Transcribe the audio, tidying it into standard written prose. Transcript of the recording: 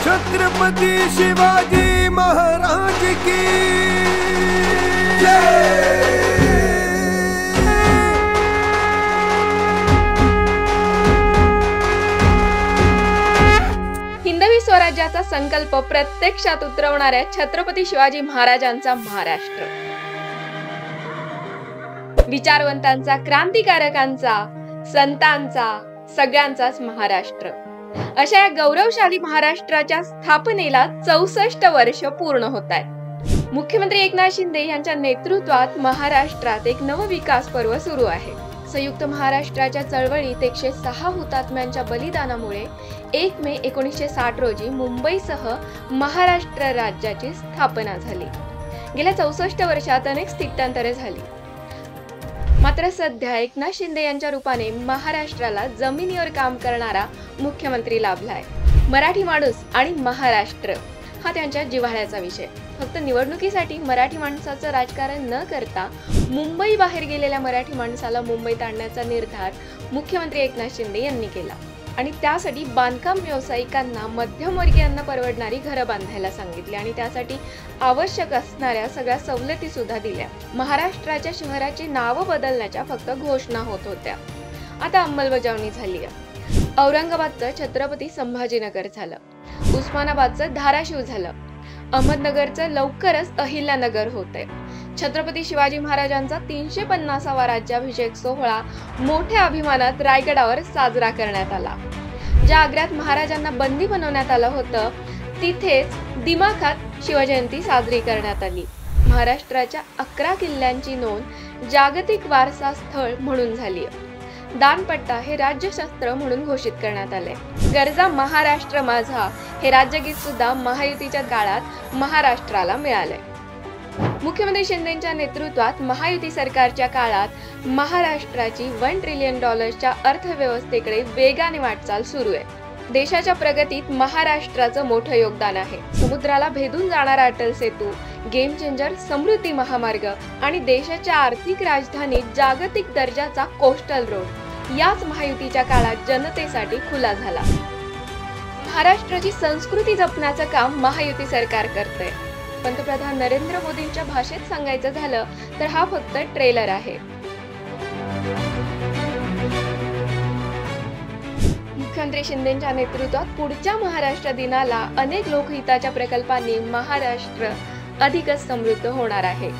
छत्रपति शिवाजी महाराज की जय। हिंदवी स्वराज्याचा संकल्प प्रत्यक्षात उतरवणाऱ्या छत्रपती शिवाजी महाराजांचा महाराष्ट्र, विचारवंतांचा, क्रांतिकारकांचा, संतांचा, सगळ्यांचाच महाराष्ट्र, अशा या गौरवशाली महाराष्ट्राच्या स्थापनेला 64 वर्ष पूर्ण होत आहेत। मुख्यमंत्री एकनाथ शिंदे यांच्या नेतृत्वात महाराष्ट्रात एक नव विकास पर्व सुरू आहे। संयुक्त महाराष्ट्राच्या चळवळीत 106 हुतात्म्यांच्या बलिदानामुळे 1 मे 1960 रोजी मुंबईसह महाराष्ट्र राज्याची स्थापना झाली। गेल्या 64 वर्षात अनेक स्थित्यांतरे झाली, मात्र सध्या एकनाथ शिंदे यांच्या रूपाने महाराष्ट्राला जमिनीवर काम करणारा मुख्यमंत्री लाभलाय। मराठी माणूस आणि महाराष्ट्र हा त्यांच्या जिव्हाळ्याचा विषय। फक्त निवडणुकीसाठी मराठी माणसाचं राजकारण न करता मुंबई बाहेर गेलेल्या मराठी माणसाला मुंबईत आणण्याचा निर्धार मुख्यमंत्री एकनाथ शिंदे यांनी केला आणि त्यासाठी बांधकाम व्यावसायिकांना, मध्यमवर्गीयांना परवडणारी घरं बांधायला सांगितली आणि त्यासाठी आवश्यक असणाऱ्या सगळ्या सवलती सुद्धा दिल्या। महाराष्ट्राच्या शहराची नावं बदलण्याच्या फक्त घोषणा होत होत्या, आता अंमलबजावणी झाली आहे। औरंगाबादचं छत्रपती संभाजीनगर झालं, उस्मानाबादचं धाराशिव झालं, अहमदनगरचं लवकरच अहिल्यानगर होतंय। छत्रपती शिवाजी महाराजांचा 350वा राज्याभिषेक सोहळा मोठ्या अभिमानात रायगडावर साजरा करण्यात आला। ज्या आग्र्यात महाराजांना बंदी बनवण्यात आलं होतं तिथेच दिमाखात शिवजयंती साजरी करण्यात आली। महाराष्ट्राच्या 11 किल्ल्यांची नोंद जागतिक वारसा स्थळ म्हणून झाली। दानपट्टा हे राज्यशास्त्र म्हणून घोषित करण्यात आले। गरजा महाराष्ट्र माझा हे राज्यगीत सुद्धा महायुतीच्या काळात महाराष्ट्राला मिळाले। मुख्यमंत्री शिंदेच्या नेतृत्वात महायुती सरकारच्या काळात महाराष्ट्राची $1 ट्रिलियन अर्थव्यवस्थेकडे वेगाने वाटचाल सुरू आहे। देशाच्या प्रगतीत महाराष्ट्राचं मोठं योगदान आहे। समुद्राला भेदून जाणारा अटल सेतू, गेम चेंजर समृद्धी महामार्ग आणि देशाच्या आर्थिक राजधानीत जागतिक दर्जाचा कोस्टल रोड याच महायुतीच्या काळात जनतेसाठी खुला झाला। महाराष्ट्राची संस्कृती जपण्याचं काम महायुती सरकार करते। पंतप्रधान नरेंद्र मोदींच्या भाषेत सांगायचं झालं तर हा फक्त ट्रेलर आहे। मुख्यमंत्री शिंदेच्या नेतृत्वात पुढच्या महाराष्ट्र दिनाला अनेक लोकहिताच्या प्रकल्पांनी महाराष्ट्र अधिकच समृद्ध होणार आहे।